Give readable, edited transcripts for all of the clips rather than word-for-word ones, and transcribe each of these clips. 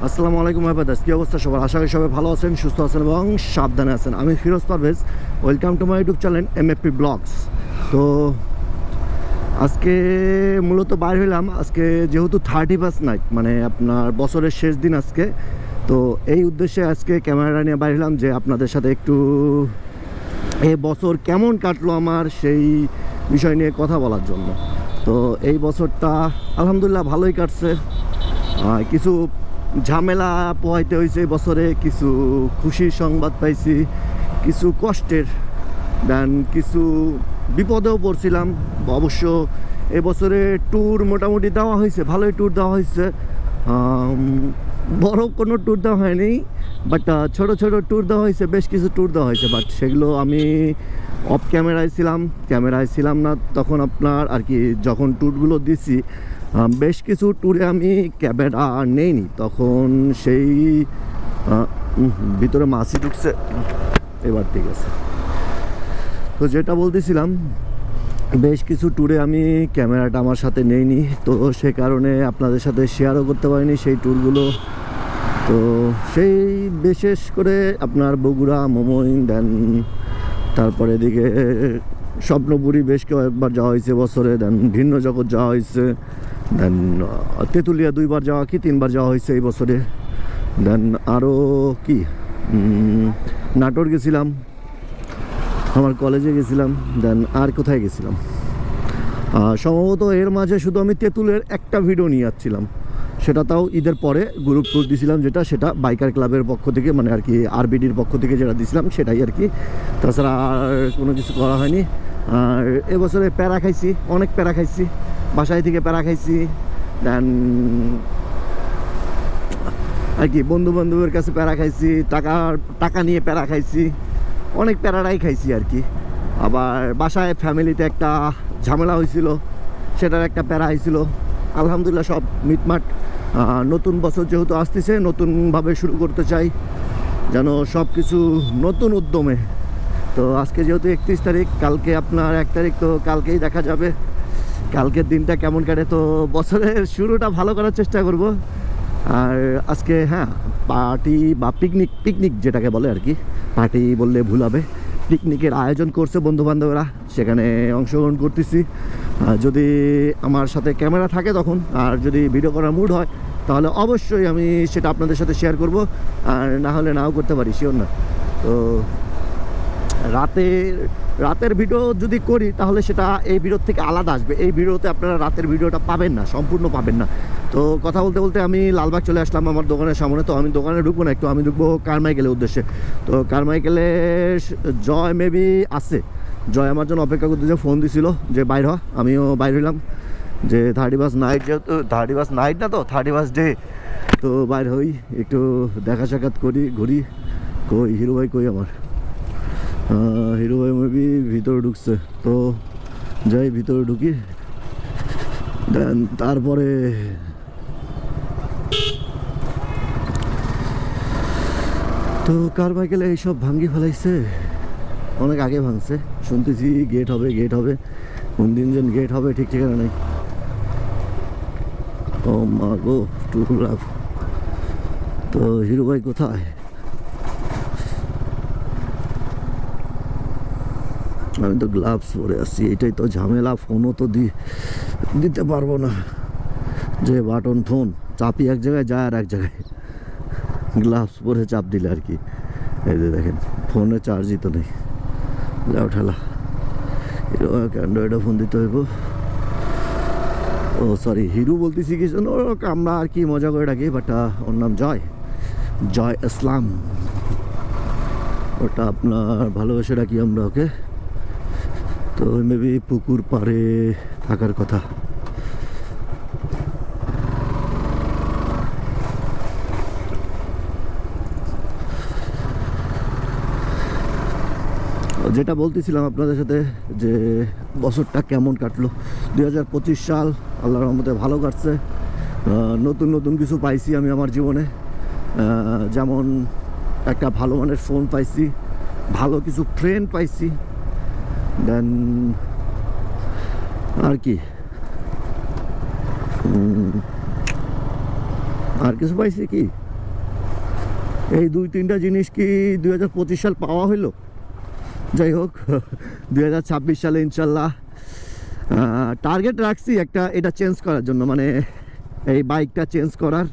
আসসালামু আলাইকুম আবাদাস, কী অবস্থা সবার? আশা করি সবাই ভালো আছেন, সুস্থ আছেন এবং সাবধানে আছেন। আমি Firoz Parvez, welcome to my YouTube channel MFP vlogs. তো আজকে মূলত বাইর হইলাম, আজকে যেহেতু 31 নাইট, মানে আপনার বছরের শেষ দিন আজকে। তো এই উদ্দেশ্যে আজকে ক্যামেরা নিয়ে বাইর হলাম যে আপনাদের সাথে একটু এই বছর কেমন কাটলো আমার সেই বিষয় নিয়ে কথা বলার জন্য। তো এই বছরটা আলহামদুলিল্লাহ ভালোই কাটছে। কিছু ঝামেলা পোহাইতে হয়েছে এই বছরে, কিছু খুশির সংবাদ পাইছি, কিছু কষ্টের, দেন কিছু বিপদেও পড়ছিলাম। অবশ্য এবছরে ট্যুর মোটামুটি দেওয়া হয়েছে, ভালোই ট্যুর দেওয়া হয়েছে। বড় কোনো ট্যুর দেওয়া হয়নি, বাট ছোট ছোট ট্যুর দেওয়া হয়েছে, বেশ কিছু ট্যুর দেওয়া হয়েছে। বাট সেগুলো আমি অফ ক্যামেরায় ছিলাম না তখন আপনার আর কি। যখন ট্যুরগুলো দিছি বেশ কিছু ট্যুরে আমি ক্যামেরা নেইনি, তখন সেই ভিতরে মাছি ঢুকছে। এবার ঠিক আছে। তো যেটা বলতেছিলাম, বেশ কিছু ট্যুরে আমি ক্যামেরাটা আমার সাথে নেইনি, তো সে কারণে আপনাদের সাথে শেয়ারও করতে পারিনি সেই ট্যুরগুলো। তো সেই বিশেষ করে আপনার বগুড়া, মোমইন, দেন তারপরে এদিকে স্বপ্নপুরী বেশ কয়েকবার যাওয়া হয়েছে বছরে, দেন ভিন্ন জগৎ যাওয়া হয়েছে, দেন তেঁতুলিয়া 2বার যাওয়া কি 3বার যাওয়া হয়েছে এই বছরে। দেন আরও কি নাটোর গেছিলাম, আমার কলেজে গেছিলাম, দেন আর কোথায় গেছিলাম সম্ভবত এর মাঝে শুধু আমি তেঁতুলের একটা ভিডিও নিয়ে যাচ্ছিলাম, সেটা তাও ঈদের পরে গ্রুপ ট্যুর দিয়েছিলাম, সেটা বাইকার ক্লাবের পক্ষ থেকে, মানে আর কি RBDর পক্ষ থেকে যেটা দিয়েছিলাম সেটাই আর কি। তাছাড়া আর কোনো কিছু করা হয়নি। আর এবছরে প্যারা খাইছি, অনেক প্যারা খাইছি, বাসায় থেকে প্যারা খাইছি, দেন আর কি বন্ধু বান্ধবের কাছে প্যারা খাইছি, টাকা নিয়ে প্যারা খাইছি, অনেক প্যারাটাই খাইছি আর কি। আবার বাসায় ফ্যামিলিতে একটা ঝামেলা হয়েছিল, সেটার একটা প্যারা হয়েছিল। আলহামদুলিল্লাহ সব মিটমাট। নতুন বছর যেহেতু আসতেছে, নতুনভাবে শুরু করতে চাই, যেন সব কিছু নতুন উদ্যমে। তো আজকে যেহেতু 31 তারিখ, কালকে আপনার 1 তারিখ, তো কালকেই দেখা যাবে কালকের দিনটা কেমন কাটে। তো বছরের শুরুটা ভালো করার চেষ্টা করব। আর আজকে হ্যাঁ, পার্টি বা পিকনিক যেটাকে বলে আর কি, পার্টি বললে ভুল হবে, পিকনিকের আয়োজন করছে বন্ধুবান্ধবরা, সেখানে অংশগ্রহণ করতেছি। যদি আমার সাথে ক্যামেরা থাকে তখন, আর যদি ভিডিও করার মুড হয় তাহলে অবশ্যই আমি সেটা আপনাদের সাথে শেয়ার করব, আর না হলে নাও করতে পারি, শিওর না। তো রাতের ভিডিও যদি করি তাহলে সেটা এই ভিডিওর থেকে আলাদা আসবে। এই ভিডিওতে আপনারা রাতের ভিডিওটা পাবেন না, সম্পূর্ণ পাবেন না। তো কথা বলতে বলতে আমি লালবাগ চলে আসলাম আমার দোকানের সামনে। তো আমি দোকানে ঢুকবো না, একটু আমি ঢুকবো কারমাইকেলের উদ্দেশ্যে। তো কারমাইকেলে জয় মেবি আছে, জয় আমার জন্য অপেক্ষা করতে, যে ফোন দিছিল যে বাইর হ, আমিও বাইর হইলাম, যে 31 নাইট, যেহেতু 31 নাইট না তো 31 ডে, তো বাইর হই, একটু দেখা সাক্ষাৎ করি, ঘুরি। কই হিরো ভাই, কই আমার হিরো ভাই মেবি ভিতরে ঢুকছে, তো যাই ভিতরে ঢুকি, দেন তারপরে তো কারমাইকেলে এইসব ভাঙ্গি ফেলাইছে, অনেক আগে ভাঙছে শুনতেছি। গেট হবে, কোন দিন যেন গেট হবে ঠিক ঠিকানা নেই। ও মা গো, টু লাভ। তো হিরো ভাই কোথায়? আমি তো গ্লাভস পরে আসছি, এটাই তো ঝামেলা। ফোনও তো দিতে পারবো না, যে বাটন ফোন চাপি এক জায়গায় যায় আর এক জায়গায়, গ্লাভস পরে চাপ দিলে আর কি। এই যে দেখেন, ফোনে চার্জই তো নেই, যাও ঠেলা। এরকম অ্যান্ড্রয়েডে ফোন দিতে হইব। ও সরি, হিরো বলতেছি কি জন্য, আমরা আর কি মজা করে ডাকি, বাট ওর নাম জয় ইসলাম, ওটা আপনার ভালোবেসে ডাকি আমরা ওকে। তো মেবি পুকুর পাড়ে থাকার কথা। যেটা বলতেছিলাম আপনাদের সাথে, যে বছরটা কেমন কাটলো, 2025 সাল আল্লাহর রহমতে ভালো কাটছে। নতুন কিছু পাইছি আমি আমার জীবনে, যেমন একটা ভালো মানের ফোন পাইছি, ভালো কিছু ফ্রেন্ড পাইছি, দেন আর কি আর কিছু পাইছি কি এই 2-3টা জিনিস কি 2025 সাল পাওয়া হইলো? যাই হোক 2026 সালে ইনশাল্লাহ টার্গেট রাখছি একটা, এটা চেঞ্জ করার জন্য, মানে এই বাইকটা চেঞ্জ করার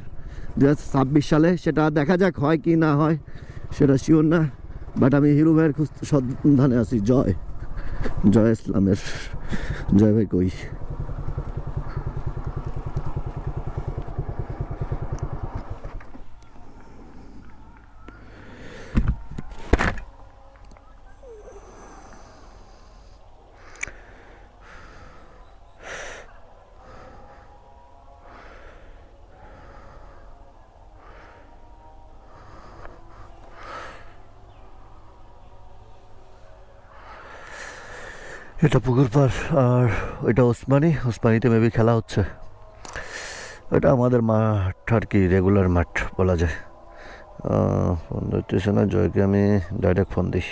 2026 সালে। সেটা দেখা যাক হয় কি না হয়, সেটা শিওর না। বাট আমি হিরো ভাইয়ের সন্ধানে আছি। জয় ইসলামের জয় ভাই কই? এটা পুকুর পাড় আর ওইটা ওসমানিতে মেবি খেলা হচ্ছে। এটা আমাদের মাঠ আর কি, রেগুলার মাঠ বলা যায়। ফোন ধরতেছে না জয়কে, আমি ডাইরেক্ট ফোন দিই।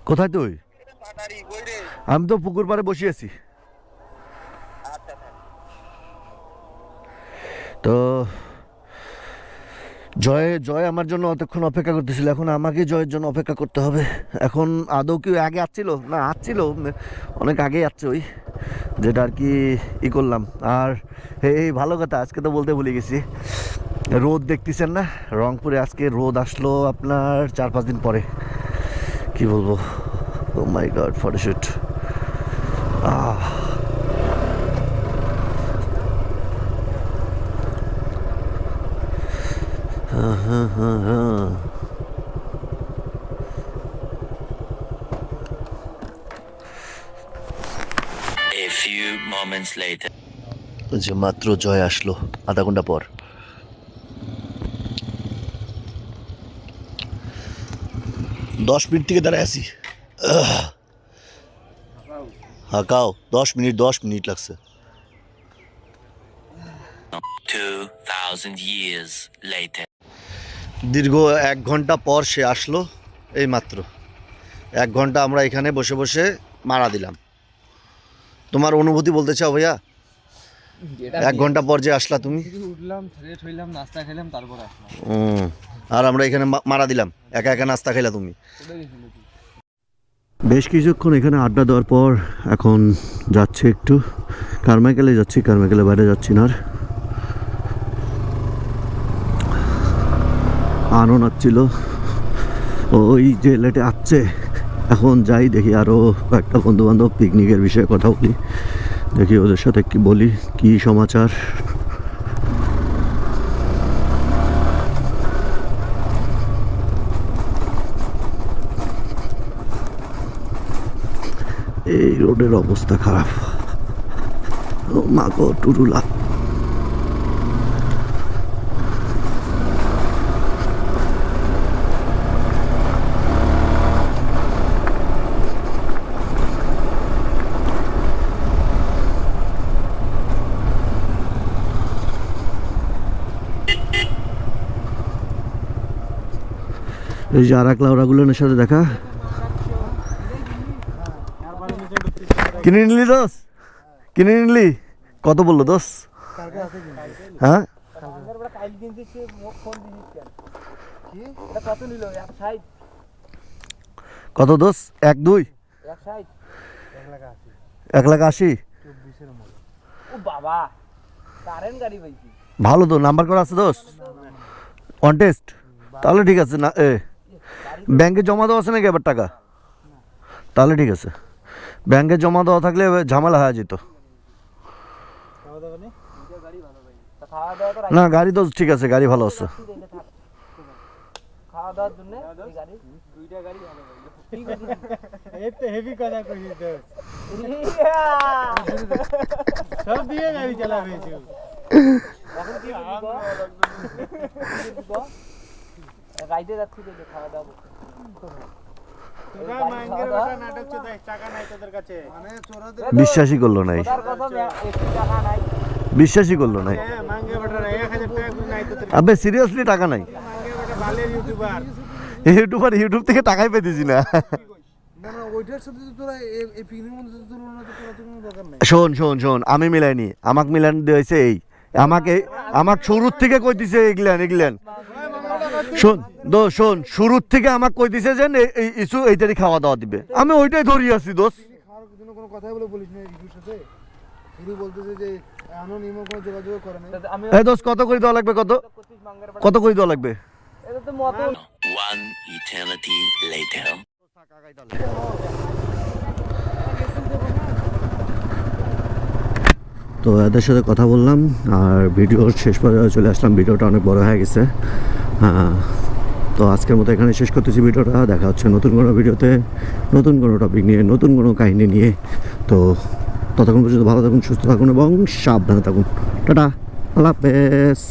কোথায় তুই? আমি তো পুকুর পাড়ে বসে আছি। তো জয় আমার জন্য অতক্ষণ অপেক্ষা করতেছিল, এখন আমাকে জয়ের জন্য অপেক্ষা করতে হবে। এখন আদৌ কি আগে আসছিল? না, আসছিল অনেক আগে আসছে, ওই যেটা আর কি করলাম। আর এই ভালো কথা, আজকে তো বলতে ভুলে গেছি, রোদ দেখতেছেন না রংপুরে? আজকে রোদ আসলো আপনার 4-5 দিন পরে। কি বলবো, oh my god, photoshoot. A few moments later. যে মাত্র জয় আসলো আধা ঘন্টা পর। 10 মিনিট থেকে দাঁড়ায় আছি। হাঁকাও 10 মিনিট লাগছে। 2000 years later. দীর্ঘ 1 ঘন্টা পর সে আসলো। এই মাত্র 1 ঘন্টা আমরা এখানে বসে বসে মারা দিলাম। তোমার অনুভূতি বলতে চাও ভাইয়া? 1 ঘন্টা পর যে আসলা তুমি। উঠলাম, ফ্রেশ হইলাম, নাস্তা খেলাম, তারপর আসলাম। আর আমরা এখানে মারা দিলাম, একা একা নাস্তা খেলা তুমি। বেশ কিছুক্ষণ এখানে আড্ডা দেওয়ার পর এখন যাচ্ছে একটু কারমাইকেলে যাচ্ছি, কারমাইকেলে বাইরে যাচ্ছি না। আর আনন্দ আসছিল, ওই যে লেটে আসছে। এখন যাই দেখি, আরও কয়েকটা বন্ধু বান্ধব পিকনিকের বিষয়ে কথা বলি, দেখি ওদের সাথে কি বলি, কি সমাচার। এই রোডের অবস্থা খারাপ, মা গো টুরুলা। এই যে আর এক লাউরাগুলোর সাথে দেখা। কিনে নিলি দোস? কিনে নিলি? কত বললো দোস? হ্যাঁ কত দোস? 1-2 1,80,000। ভালো তো, নাম্বার করা আছে দোস? On test? তাহলে ঠিক আছে। না ব্যাংকে জমা দেওয়া আছে নাকি এবার টাকা? তাহলে ঠিক আছে, ব্যাংকে জমা দেওয়া থাকলে ঝামেলা হয়ে যেত। না গাড়ি তো ঠিক আছে, গাড়ি ভালো আছে। বিশ্বাসই করলো নাই, বিশ্বাসই করলো নাই। আবে সিরিয়াসলি টাকা নাই। ইউটিউব থেকে টাকাই পেতেছি না। ওইটার সাথে তো তোরা এই পিকনিকের মধ্যে তো তুলনা তো করার কোনো দরকার নাই। শোন আমি মিলাইনি, আমাকে মিলান দিয়েছে এই, আমাকে শুরুর থেকে কইতিছে এগুলেন শোন শুরুর থেকে আমাকে কইতিছে যে ইস্যু এইটারই খাওয়া দাওয়া দিবে, আমি ওইটাই ধরি আছি দোষ। খাওয়ার জন্য কোনো কথাই বলে বলিস না ইস্যুর সাথে, শুধু বলতেছে যে এমন নিয়ম কোনো যোগাযোগ করে না। এই দোষ কত করে দেওয়া লাগবে, কত করে দেওয়া লাগবে? One eternity later. তো এদের সাথে কথা বললাম আর ভিডিওর শেষ পর্যায়ে চলে আসলাম, ভিডিওটা অনেক বড় হয়ে গেছে। তো আজকের মতো এখানে শেষ করতেছি ভিডিওটা, দেখা হচ্ছে নতুন কোনো ভিডিওতে, নতুন কোনো টপিক নিয়ে, নতুন কোনো কাহিনী নিয়ে। তো ততক্ষণ পর্যন্ত ভালো থাকুন, সুস্থ থাকুন এবং সাবধানে থাকুন। টাটা, আল্লাহ হাফেজ।